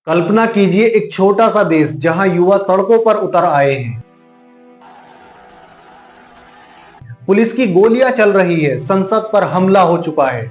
कल्पना कीजिए एक छोटा सा देश जहां युवा सड़कों पर उतर आए हैं। पुलिस की गोलियां चल रही है, संसद पर हमला हो चुका है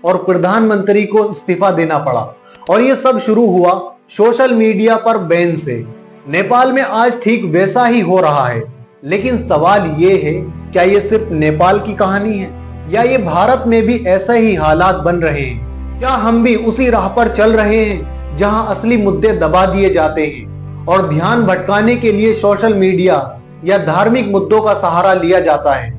और प्रधानमंत्री को इस्तीफा देना पड़ा। और ये सब शुरू हुआ सोशल मीडिया पर बैन से। नेपाल में आज ठीक वैसा ही हो रहा है। लेकिन सवाल ये है, क्या ये सिर्फ नेपाल की कहानी है या ये भारत में भी ऐसे ही हालात बन रहे हैं? क्या हम भी उसी राह पर चल रहे हैं जहां असली मुद्दे दबा दिए जाते हैं और ध्यान भटकाने के लिए सोशल मीडिया या धार्मिक मुद्दों का सहारा लिया जाता है?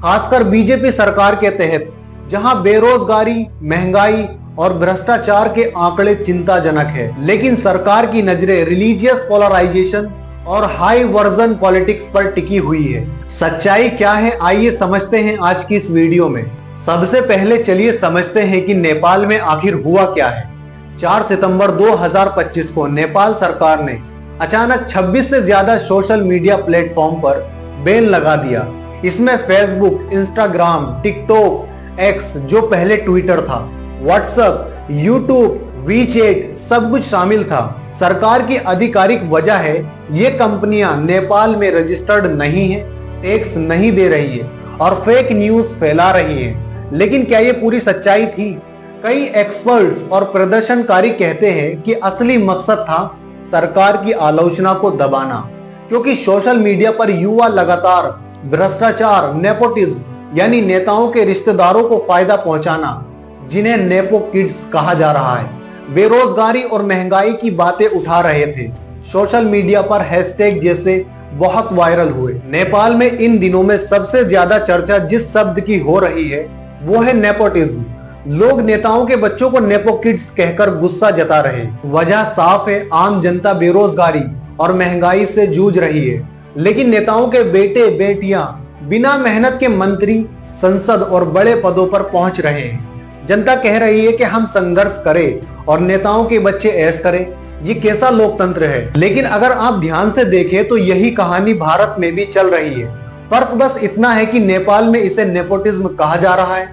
खासकर बीजेपी सरकार के तहत, जहां बेरोजगारी, महंगाई और भ्रष्टाचार के आंकड़े चिंताजनक है, लेकिन सरकार की नजरें रिलीजियस पोलराइजेशन और हाई वर्जन पॉलिटिक्स पर टिकी हुई है। सच्चाई क्या है, आइए समझते हैं आज की इस वीडियो में। सबसे पहले चलिए समझते हैं कि नेपाल में आखिर हुआ क्या है। 4 सितंबर 2025 को नेपाल सरकार ने अचानक 26 से ज्यादा सोशल मीडिया प्लेटफॉर्म पर बैन लगा दिया। इसमें फेसबुक, इंस्टाग्राम, टिकटॉक, एक्स जो पहले ट्विटर था, व्हाट्सएप, यूट्यूब, वीचैट सब कुछ शामिल था। सरकार की आधिकारिक वजह है ये कंपनियां नेपाल में रजिस्टर्ड नहीं है, टैक्स नहीं दे रही है और फेक न्यूज फैला रही है। लेकिन क्या ये पूरी सच्चाई थी? कई एक्सपर्ट्स और प्रदर्शनकारी कहते हैं कि असली मकसद था सरकार की आलोचना को दबाना, क्योंकि सोशल मीडिया पर युवा लगातार भ्रष्टाचार, नेपोटिज्म यानी नेताओं के रिश्तेदारों को फायदा पहुंचाना, जिन्हें नेपो किड्स कहा जा रहा है, बेरोजगारी और महंगाई की बातें उठा रहे थे। सोशल मीडिया पर हैशटैग जैसे बहुत वायरल हुए। नेपाल में इन दिनों में सबसे ज्यादा चर्चा जिस शब्द की हो रही है वो है नेपोटिज्म। लोग नेताओं के बच्चों को नेपो किड्स कहकर गुस्सा जता रहे हैं। वजह साफ है, आम जनता बेरोजगारी और महंगाई से जूझ रही है, लेकिन नेताओं के बेटे बेटियां बिना मेहनत के मंत्री, संसद और बड़े पदों पर पहुंच रहे हैं। जनता कह रही है कि हम संघर्ष करें और नेताओं के बच्चे ऐश करें। ये कैसा लोकतंत्र है? लेकिन अगर आप ध्यान से देखें तो यही कहानी भारत में भी चल रही है। फर्क बस इतना है कि नेपाल में इसे नेपोटिज्म कहा जा रहा है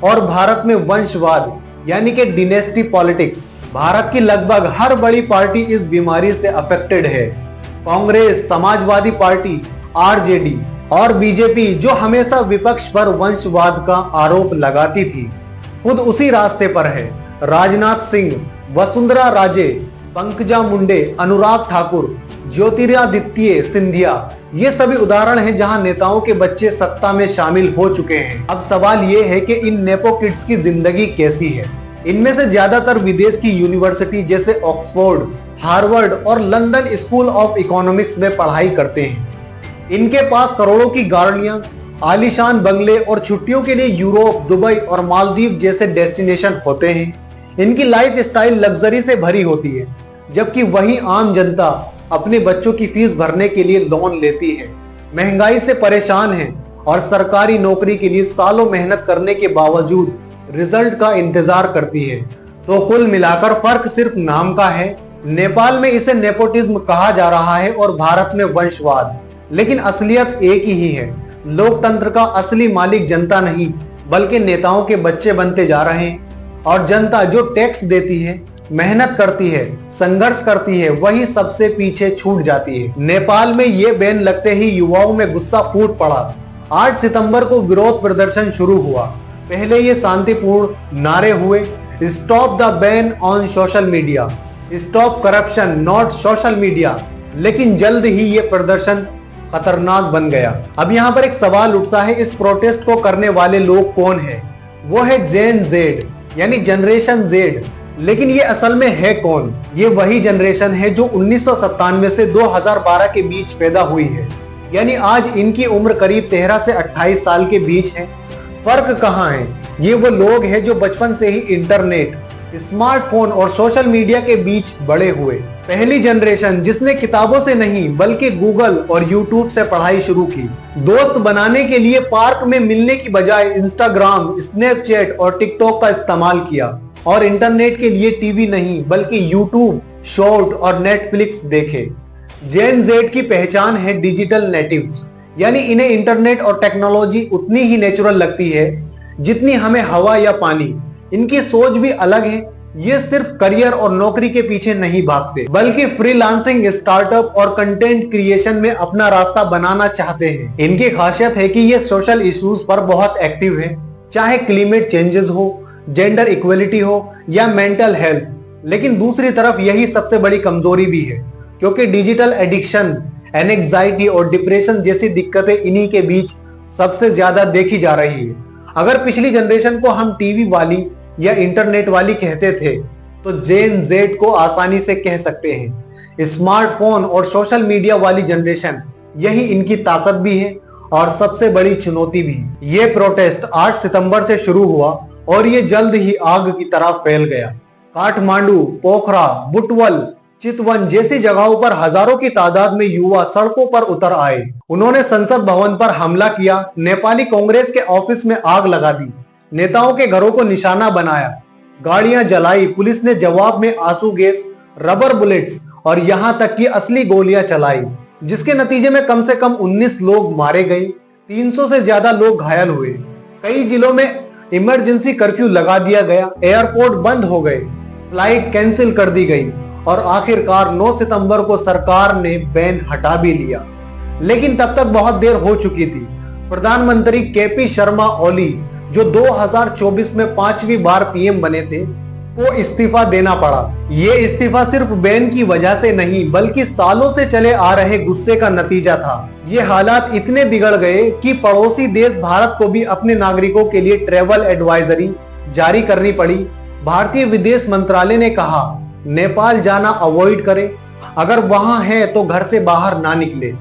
और भारत में वंशवाद यानी कि डिनेस्टी पॉलिटिक्स। भारत की लगभग हर बड़ी पार्टी इस बीमारी से अफेक्टेड है। कांग्रेस, समाजवादी पार्टी, आरजेडी और बीजेपी, जो हमेशा विपक्ष पर वंशवाद का आरोप लगाती थी, खुद उसी रास्ते पर है। राजनाथ सिंह, वसुंधरा राजे, पंकजा मुंडे, अनुराग ठाकुर, ज्योतिरादित्य सिंधिया, ये सभी उदाहरण हैं जहां नेताओं के बच्चे सत्ता में शामिल हो चुके हैं। अब सवाल ये है कि इन नेपो किड्स की जिंदगी कैसी है? इनमें से ज्यादातर विदेश की यूनिवर्सिटी जैसे ऑक्सफोर्ड, हार्वर्ड और लंदन स्कूल ऑफ इकोनॉमिक्स में पढ़ाई करते हैं। इनके पास करोड़ों की गाड़ियां, आलीशान बंगले और छुट्टियों के लिए यूरोप, दुबई और मालदीव जैसे डेस्टिनेशन होते हैं। इनकी लाइफ स्टाइल लग्जरी से भरी होती है, जबकि वही आम जनता अपने बच्चों की फीस भरने के लिए लोन लेती है, महंगाई से परेशान है और सरकारी नौकरी के लिए सालों मेहनत करने के बावजूद रिजल्ट का इंतजार करती है। तो कुल मिलाकर फर्क सिर्फ नाम का है। नेपाल में इसे नेपोटिज्म कहा जा रहा है और भारत में वंशवाद, लेकिन असलियत एक ही है। लोकतंत्र का असली मालिक जनता नहीं बल्कि नेताओं के बच्चे बनते जा रहे हैं, और जनता जो टैक्स देती है, मेहनत करती है, संघर्ष करती है, वही सबसे पीछे छूट जाती है। नेपाल में ये बैन लगते ही युवाओं में गुस्सा फूट पड़ा। 8 सितंबर को विरोध प्रदर्शन शुरू हुआ। पहले ये शांतिपूर्ण नारे हुए, stop the ban on social media, stop corruption not social media. लेकिन जल्द ही ये प्रदर्शन खतरनाक बन गया। अब यहाँ पर एक सवाल उठता है, इस प्रोटेस्ट को करने वाले लोग कौन है? वो है जेन जेड यानी जनरेशन जेड। लेकिन ये असल में है कौन? ये वही जनरेशन है जो 1997 से 2012 के बीच पैदा हुई है, यानी आज इनकी उम्र करीब 13 से 28 साल के बीच है। फर्क कहाँ है? ये वो लोग हैं जो बचपन से ही इंटरनेट, स्मार्टफोन और सोशल मीडिया के बीच बड़े हुए। पहली जनरेशन जिसने किताबों से नहीं बल्कि गूगल और यूट्यूब से पढ़ाई शुरू की। दोस्त बनाने के लिए पार्क में मिलने की बजाय इंस्टाग्राम, स्नैपचैट और टिकटॉक का इस्तेमाल किया, और इंटरनेट के लिए टीवी नहीं बल्कि यूट्यूब, शॉर्ट और नेटफ्लिक्स देखे। जेन जेड की पहचान है डिजिटल नेटिव्स, यानी इन्हें इंटरनेट और टेक्नोलॉजी उतनी ही नेचुरल लगती है जितनी हमें हवा या पानी। इनकी सोच भी अलग है। ये सिर्फ करियर और नौकरी के पीछे नहीं भागते, बल्कि फ्रीलांसिंग, स्टार्टअप और कंटेंट क्रिएशन में अपना रास्ता बनाना चाहते हैं। इनकी खासियत है कि ये सोशल इश्यूज पर बहुत एक्टिव है, चाहे क्लाइमेट चेंजेस हो, जेंडर इक्वलिटी हो या मेंटल हेल्थ। लेकिन दूसरी तरफ यही सबसे बड़ी कमजोरी भी है, क्योंकि डिजिटल एडिक्शन, एंजाइटी और डिप्रेशन जैसी दिक्कतें इन्हीं के बीच सबसे ज्यादा देखी जा रही है। अगर पिछली जनरेशन को हम टीवी वाली या इंटरनेट वाली कहते थे, तो जेन जेड को आसानी से कह सकते हैं स्मार्टफोन और सोशल मीडिया वाली जनरेशन। यही इनकी ताकत भी है और सबसे बड़ी चुनौती भी। ये प्रोटेस्ट 8 सितंबर से शुरू हुआ और ये जल्द ही आग की तरह फैल गया। काठमांडू, पोखरा, बुटवल, चितवन जैसी जगहों पर हजारों की तादाद में युवा सड़कों पर उतर आए। उन्होंने संसद भवन पर हमला किया, नेपाली कांग्रेस के ऑफिस में आग लगा दी, नेताओं के घरों को निशाना बनाया, गाड़ियां जलाई। पुलिस ने जवाब में आंसू गैस, रबर बुलेट्स और यहां तक कि असली गोलियां चलाई, जिसके नतीजे में कम से कम 19 लोग मारे गए, 300 से ज्यादा लोग घायल हुए। कई जिलों में इमरजेंसी कर्फ्यू लगा दिया गया, एयरपोर्ट बंद हो गए, फ्लाइट कैंसिल कर दी गई और आखिरकार 9 सितंबर को सरकार ने बैन हटा भी लिया। लेकिन तब तक बहुत देर हो चुकी थी। प्रधानमंत्री केपी शर्मा ओली, जो 2024 में 5वीं बार पीएम बने थे, को इस्तीफा देना पड़ा। ये इस्तीफा सिर्फ बैन की वजह से नहीं, बल्कि सालों से चले आ रहे गुस्से का नतीजा था। ये हालात इतने बिगड़ गए कि पड़ोसी देश भारत को भी अपने नागरिकों के लिए ट्रैवल एडवाइजरी जारी करनी पड़ी। भारतीय विदेश मंत्रालय ने कहा, नेपाल जाना अवॉइड करें, अगर वहां है तो घर से बाहर ना निकले,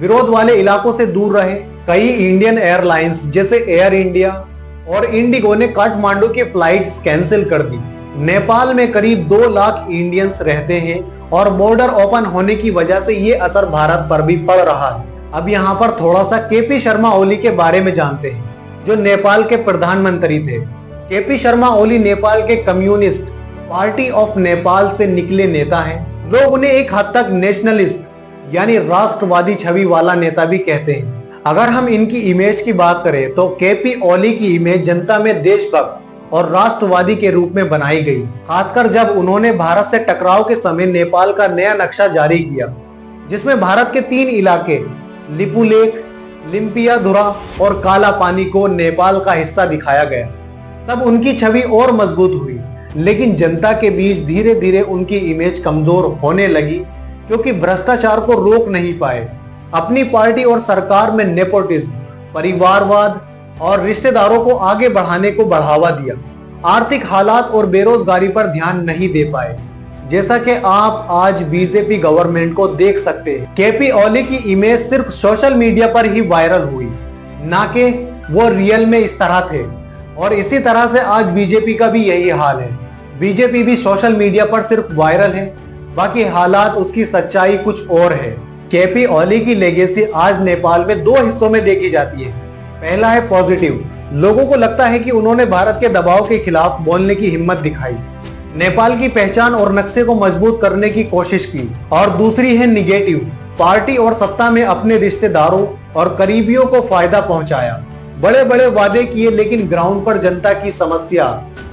विरोध वाले इलाकों से दूर रहे। कई इंडियन एयरलाइंस जैसे एयर इंडिया और इंडिगो ने काठमांडू की फ्लाइट्स कैंसिल कर दी। नेपाल में करीब 2 लाख इंडियंस रहते हैं और बॉर्डर ओपन होने की वजह से ये असर भारत पर भी पड़ रहा है। अब यहाँ पर थोड़ा सा केपी शर्मा ओली के बारे में जानते हैं, जो नेपाल के प्रधानमंत्री थे। केपी शर्मा ओली नेपाल के कम्युनिस्ट पार्टी ऑफ नेपाल से निकले नेता हैं। लोग उन्हें एक हद तक नेशनलिस्ट यानी राष्ट्रवादी छवि वाला नेता भी कहते हैं। अगर हम इनकी इमेज की बात करें तो केपी ओली की इमेज जनता में देशभक्त और राष्ट्रवादी के रूप में बनाई गई, खासकर जब उन्होंने भारत से टकराव के समय नेपाल का नया नक्शा जारी किया, जिसमें भारत के 3 इलाके लिपुलेख, लिम्पियाधुरा और काला पानी को नेपाल का हिस्सा दिखाया गया। तब उनकी छवि और मजबूत हुई, लेकिन जनता के बीच धीरे धीरे उनकी इमेज कमजोर होने लगी, क्योंकि भ्रष्टाचार को रोक नहीं पाए। अपनी पार्टी और सरकार में नेपोटिज्म, परिवारवाद और रिश्तेदारों को आगे बढ़ाने को बढ़ावा दिया। आर्थिक हालात और बेरोजगारी पर ध्यान नहीं दे पाए, जैसा कि आप आज बीजेपी गवर्नमेंट को देख सकते हैं। केपी ओली की इमेज सिर्फ सोशल मीडिया पर ही वायरल हुई, ना कि वो रियल में इस तरह थे। और इसी तरह से आज बीजेपी का भी यही हाल है। बीजेपी भी सोशल मीडिया पर सिर्फ वायरल है, बाकी हालात उसकी सच्चाई कुछ और है। केपी ओली की लेगेसी आज नेपाल में 2 हिस्सों में देखी जाती है। पहला है पॉजिटिव, लोगों को लगता है कि उन्होंने भारत के दबाव के खिलाफ बोलने की हिम्मत दिखाई, नेपाल की पहचान और नक्शे को मजबूत करने की कोशिश की। और दूसरी है निगेटिव, पार्टी और सत्ता में अपने रिश्तेदारों और करीबियों को फायदा पहुंचाया, बड़े बड़े वादे किए, लेकिन ग्राउंड पर जनता की समस्या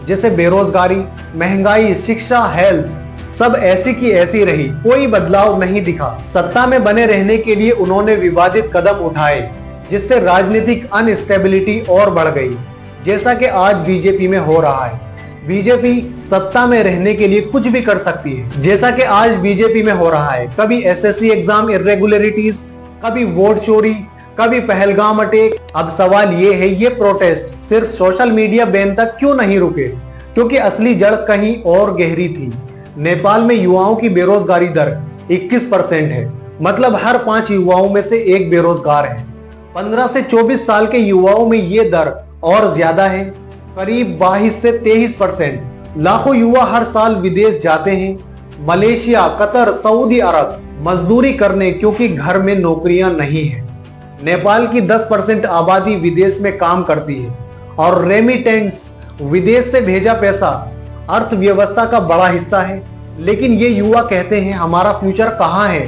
जैसे बेरोजगारी, महंगाई, शिक्षा, हेल्थ सब ऐसी की ऐसी रही, कोई बदलाव नहीं दिखा। सत्ता में बने रहने के लिए उन्होंने विवादित कदम उठाए, जिससे राजनीतिक अनस्टेबिलिटी और बढ़ गई, जैसा कि आज बीजेपी में हो रहा है। बीजेपी सत्ता में रहने के लिए कुछ भी कर सकती है, जैसा कि आज बीजेपी में हो रहा है। कभी एसएससी एग्जाम इरेगुलरिटीज, कभी वोट चोरी, कभी पहलगाम अटैक। अब सवाल ये है, ये प्रोटेस्ट सिर्फ सोशल मीडिया बैन तक क्यों नहीं रुके? क्योंकि असली जड़ कहीं और गहरी थी। नेपाल में युवाओं की बेरोजगारी दर 21% है, मतलब हर 5 युवाओं में से 1 बेरोजगार है। 15 से 24 साल के युवाओं में ये दर और ज्यादा है, करीब 22 से 23%। लाखों युवा हर साल विदेश जाते हैं, मलेशिया, कतर, सऊदी अरब मजदूरी करने, क्योंकि घर में नौकरियां नहीं है। नेपाल की 10% आबादी विदेश में काम करती है और रेमिटेंस, विदेश से भेजा पैसा, अर्थव्यवस्था का बड़ा हिस्सा है। लेकिन ये युवा कहते हैं, हमारा फ्यूचर कहाँ है?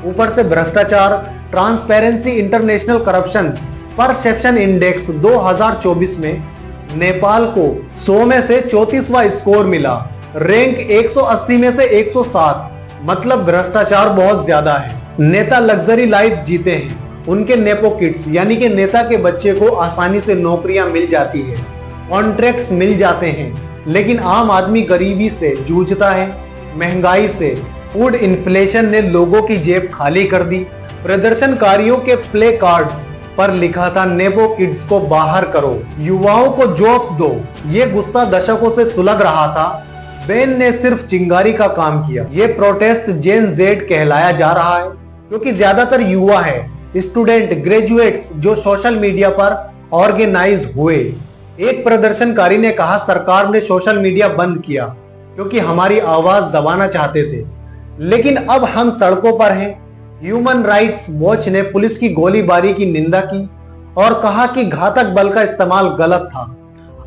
ऊपर से भ्रष्टाचार, transparency international corruption perception index 2024 में नेपाल को 100 में से 34वां स्कोर मिला। रैंक 180 में से 107, मतलब भ्रष्टाचार बहुत ज्यादा है। नेता लग्जरी लाइफ जीते हैं, उनके नेपो किड्स यानी कि नेता के बच्चे को आसानी से नौकरियां मिल जाती है, कॉन्ट्रैक्ट्स मिल जाते हैं, लेकिन आम आदमी गरीबी से जूझता है। महंगाई से, फूड इन्फ्लेशन ने लोगों की जेब खाली कर दी। प्रदर्शनकारियों के प्ले कार्ड्स पर लिखा था नेपो किड्स को बाहर करो, युवाओं को जॉब्स दो। ये गुस्सा दशकों से सुलग रहा था। बेन ने सिर्फ चिंगारी का काम किया। ये प्रोटेस्ट जेन जेड कहलाया जा रहा है क्योंकि ज्यादातर युवा है, स्टूडेंट, ग्रेजुएट्स जो सोशल मीडिया पर ऑर्गेनाइज हुए। एक प्रदर्शनकारी ने कहा सरकार ने सोशल मीडिया बंद किया क्योंकि हमारी आवाज दबाना चाहते थे, लेकिन अब हम सड़कों पर हैं। ह्यूमन राइट्स वॉच ने पुलिस की गोलीबारी की निंदा की और कहा कि घातक बल का इस्तेमाल गलत था।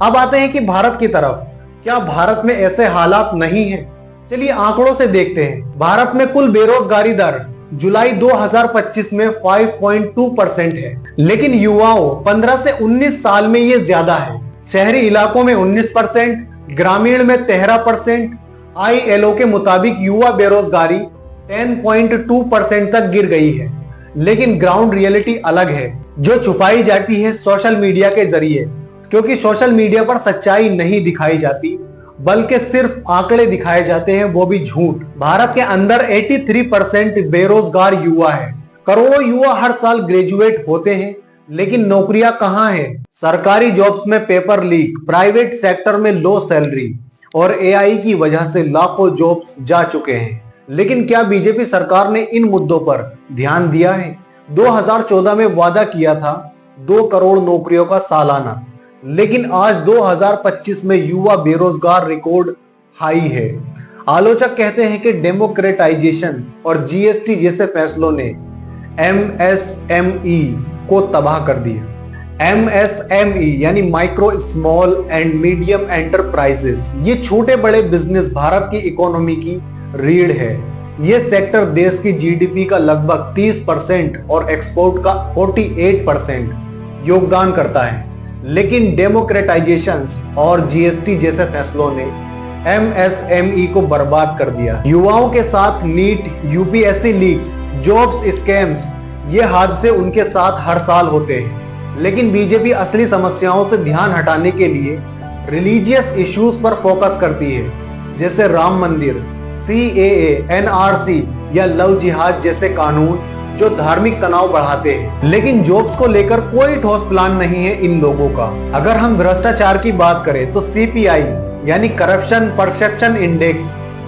अब आते हैं कि भारत की तरफ। क्या भारत में ऐसे हालात नहीं हैं? चलिए आंकड़ों से देखते हैं। भारत में कुल बेरोजगारी दर जुलाई 2025 में 5.2% है, लेकिन युवाओं 15 से 19 साल में ये ज्यादा है। शहरी इलाकों में 19%, ग्रामीण में 13%। ILO के मुताबिक युवा बेरोजगारी 10.2% तक गिर गई है, लेकिन ग्राउंड रियलिटी अलग है, जो छुपाई जाती है सोशल मीडिया के जरिए, क्योंकि सोशल मीडिया पर सच्चाई नहीं दिखाई जाती बल्कि सिर्फ आंकड़े दिखाए जाते हैं, वो भी झूठ। भारत के अंदर 83% बेरोजगार युवा है। करोड़ों युवा हर साल ग्रेजुएट होते हैं, लेकिन नौकरियां कहां हैं? सरकारी जॉब्स में पेपर लीक, प्राइवेट सेक्टर में लो सैलरी और AI की वजह से लाखों जॉब्स जा चुके हैं। लेकिन क्या बीजेपी सरकार ने इन मुद्दों पर ध्यान दिया है? 2014 में वादा किया था 2 करोड़ नौकरियों का सालाना, लेकिन आज 2025 में युवा बेरोजगार रिकॉर्ड हाई है। आलोचक कहते हैं कि डेमोक्रेटाइजेशन और GST जैसे फैसलों ने MSME को तबाह कर दिया। MSME यानी micro, small and medium enterprises, ये छोटे बड़े बिजनेस भारत की इकोनॉमी की रीढ़ है। ये सेक्टर देश की GDP का लगभग 30% और एक्सपोर्ट का 48% योगदान करता है। लेकिन डेमोक्रेटाइजेशन और GST जैसे फैसलों ने MSME को बर्बाद कर दिया। युवाओं के साथ NEET, UPSC leaks, jobs scams, ये हादसे उनके साथ हर साल होते हैं। लेकिन बीजेपी असली समस्याओं से ध्यान हटाने के लिए रिलीजियस इश्यूज पर फोकस करती है, जैसे राम मंदिर, CAA, NRC या लव जिहाद जैसे कानून जो धार्मिक तनाव बढ़ाते हैं। लेकिन जॉब्स को लेकर कोई ठोस प्लान नहीं है इन लोगों का। अगर हम भ्रष्टाचार की बात करें तो CPI यानी करप्शन परसेप्शन इंडेक्स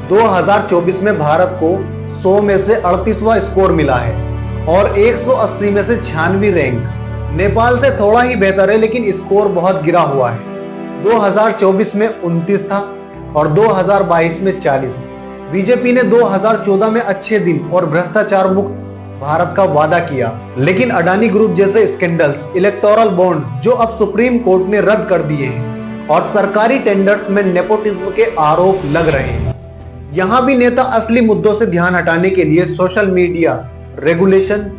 2024 में भारत को 100 में से 38वां स्कोर मिला है और 180 में से 96वीं रैंक। नेपाल से थोड़ा ही बेहतर है, लेकिन स्कोर बहुत गिरा हुआ है। 2024 में 29 था और 2022 में 40। बीजेपी ने 2014 में अच्छे दिन और भ्रष्टाचार मुक्त भारत का वादा किया, लेकिन अडानी ग्रुप जैसे स्कैंडल्स, इलेक्टोरल बॉन्ड जो अब सुप्रीम कोर्ट ने रद्द कर दिए हैं और सरकारी टेंडर्स में नेपोटिज्म के आरोप लग रहे हैं। यहाँ भी नेता असली मुद्दों से ध्यान हटाने के लिए सोशल मीडिया रेगुलेशन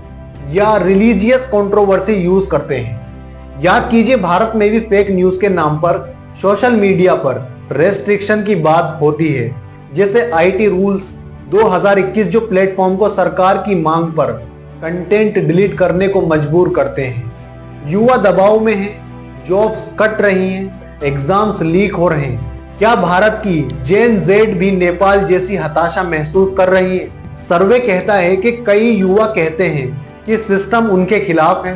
या रिलीजियस कंट्रोवर्सी यूज करते हैं। याद कीजिए भारत में भी फेक न्यूज के नाम पर सोशल मीडिया पर रेस्ट्रिक्शन की बात होती है, जैसे IT रूल्स 2021 जो प्लेटफॉर्म को सरकार की मांग पर कंटेंट डिलीट करने को मजबूर करते हैं। युवा दबाव में है, जॉब्स कट रही हैं, एग्जाम्स लीक हो रहे हैं। क्या भारत की जेन जेड भी नेपाल जैसी हताशा महसूस कर रही है? सर्वे कहता है कि कई युवा कहते हैं कि सिस्टम उनके खिलाफ है।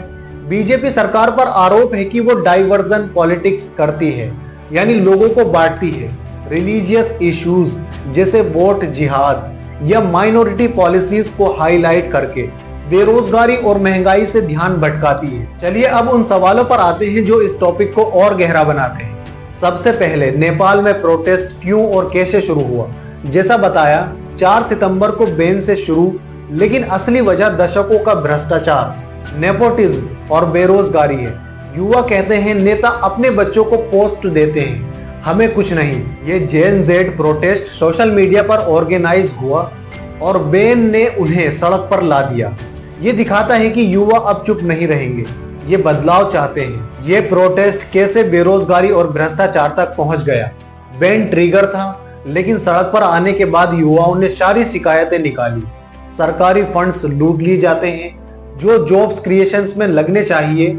बीजेपी सरकार पर आरोप है कि वो डाइवर्जन पॉलिटिक्स करती है, यानी लोगों को बांटती है। रिलीजियस इश्यूज जैसे वोट जिहाद या माइनॉरिटी पॉलिसीज को हाईलाइट करके बेरोजगारी और महंगाई से ध्यान भटकाती है। चलिए अब उन सवालों पर आते हैं जो इस टॉपिक को और गहरा बनाते हैं। सबसे पहले, नेपाल में प्रोटेस्ट क्यों और कैसे शुरू हुआ? जैसा बताया 4 सितंबर को बेन से शुरू, लेकिन असली वजह दशकों का भ्रष्टाचार, नेपोटिज्म और बेरोजगारी है। युवा कहते हैं नेता अपने बच्चों को पोस्ट देते हैं, हमें कुछ नहीं। ये जेन जेड प्रोटेस्ट सोशल मीडिया पर ऑर्गेनाइज हुआ और बेन ने उन्हें सड़क पर ला दिया। ये दिखाता है कि युवा अब चुप नहीं रहेंगे, ये बदलाव चाहते हैं। ये प्रोटेस्ट कैसे बेरोजगारी और भ्रष्टाचार तक पहुंच गया? बेन ट्रिगर था, लेकिन सड़क पर आने के बाद युवाओं ने सारी शिकायतें निकाली। सरकारी फंड्स लूट लिए जाते हैं, जो जॉब्स क्रिएशंस में लगने चाहिए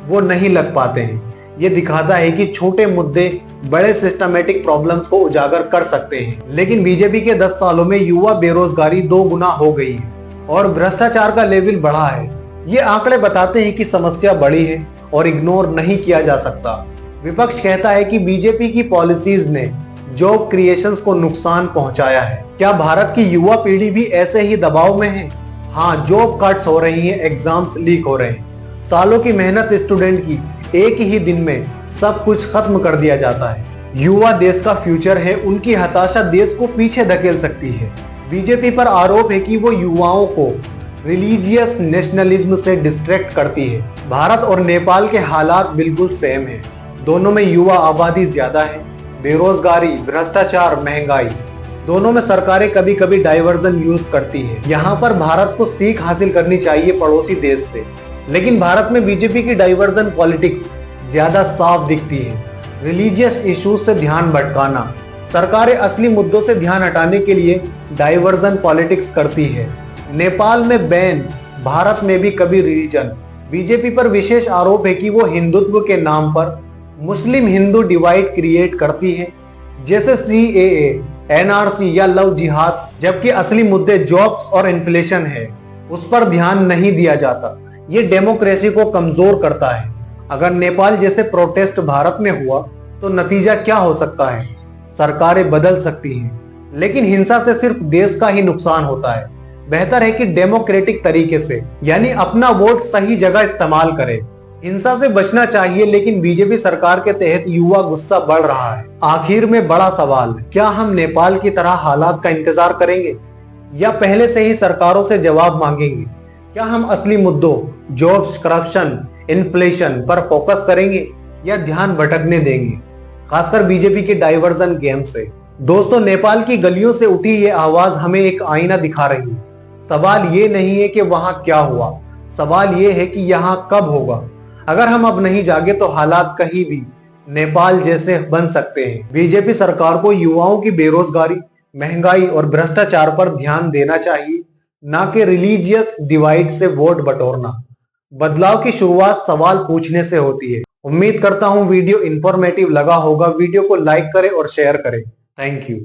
वो नहीं लग पाते हैं। ये दिखाता है कि छोटे मुद्दे बड़े सिस्टमेटिक प्रॉब्लम्स को उजागर कर सकते हैं। लेकिन बीजेपी के 10 सालों में युवा बेरोजगारी 2 गुना हो गई है और भ्रष्टाचार का लेवल बढ़ा है। ये आंकड़े बताते हैं कि समस्या बड़ी है और इग्नोर नहीं किया जा सकता। विपक्ष कहता है कि बीजेपी की पॉलिसीज ने जॉब क्रिएशंस को नुकसान पहुंचाया है। क्या भारत की युवा पीढ़ी भी ऐसे ही दबाव में है? हाँ, जॉब कट्स हो रही हैं, एग्जाम्स लीक हो रहे हैं, सालों की मेहनत स्टूडेंट की एक ही दिन में सब कुछ खत्म कर दिया जाता है। युवा देश का फ्यूचर है, उनकी हताशा देश को पीछे धकेल सकती है। बीजेपी पर आरोप है कि वो युवाओं को रिलीजियस नेशनलिज्म से डिस्ट्रैक्ट करती है। भारत और नेपाल के हालात बिल्कुल सेम है। दोनों में युवा आबादी ज्यादा है, बेरोजगारी, भ्रष्टाचार, महंगाई, दोनों में सरकारें कभी कभी डाइवर्जन यूज करती है। यहाँ पर भारत को सीख हासिल करनी चाहिए पड़ोसी देश से। लेकिन भारत में बीजेपी की डाइवर्जन पॉलिटिक्स ज्यादा साफ दिखती है। रिलीजियस इश्यूज से ध्यान भटकाना, सरकारें असली मुद्दों से ध्यान हटाने के लिए डाइवर्जन पॉलिटिक्स करती है। नेपाल में बैन, भारत में भी कभी रिलीजन। बीजेपी पर विशेष आरोप है कि वो हिंदुत्व के नाम पर मुस्लिम हिंदू डिवाइड क्रिएट करती है, जैसे सीएए, एनआरसी या लव जिहाद, जबकि असली मुद्दे जॉब्स और इन्फ्लेशन है, उस पर ध्यान नहीं दिया जाता। ये डेमोक्रेसी को कमजोर करता है। अगर नेपाल जैसे प्रोटेस्ट भारत में हुआ तो नतीजा क्या हो सकता है? सरकारें बदल सकती हैं, लेकिन हिंसा से सिर्फ देश का ही नुकसान होता है। बेहतर है कि डेमोक्रेटिक तरीके से, यानी अपना वोट सही जगह इस्तेमाल करें। हिंसा से बचना चाहिए, लेकिन बीजेपी सरकार के तहत युवा गुस्सा बढ़ रहा है। आखिर में बड़ा सवाल, क्या हम नेपाल की तरह हालात का इंतजार करेंगे या पहले से ही सरकारों से जवाब मांगेंगे? क्या हम असली मुद्दों जॉब्स, करप्शन, इन्फ्लेशन पर फोकस करेंगे या ध्यान भटकने देंगे, खासकर बीजेपी के डाइवर्जन गेम से? दोस्तों, नेपाल की गलियों से उठी ये आवाज हमें एक आईना दिखा रही है। सवाल ये नहीं है कि वहां क्या हुआ, सवाल ये है कि यहाँ कब होगा। अगर हम अब नहीं जागे तो हालात कहीं भी नेपाल जैसे बन सकते हैं। बीजेपी सरकार को युवाओं की बेरोजगारी, महंगाई और भ्रष्टाचार पर ध्यान देना चाहिए, ना कि रिलीजियस डिवाइड से वोट बटोरना। बदलाव की शुरुआत सवाल पूछने से होती है। उम्मीद करता हूं वीडियो इंफॉर्मेटिव लगा होगा। वीडियो को लाइक करें और शेयर करें। Thank you.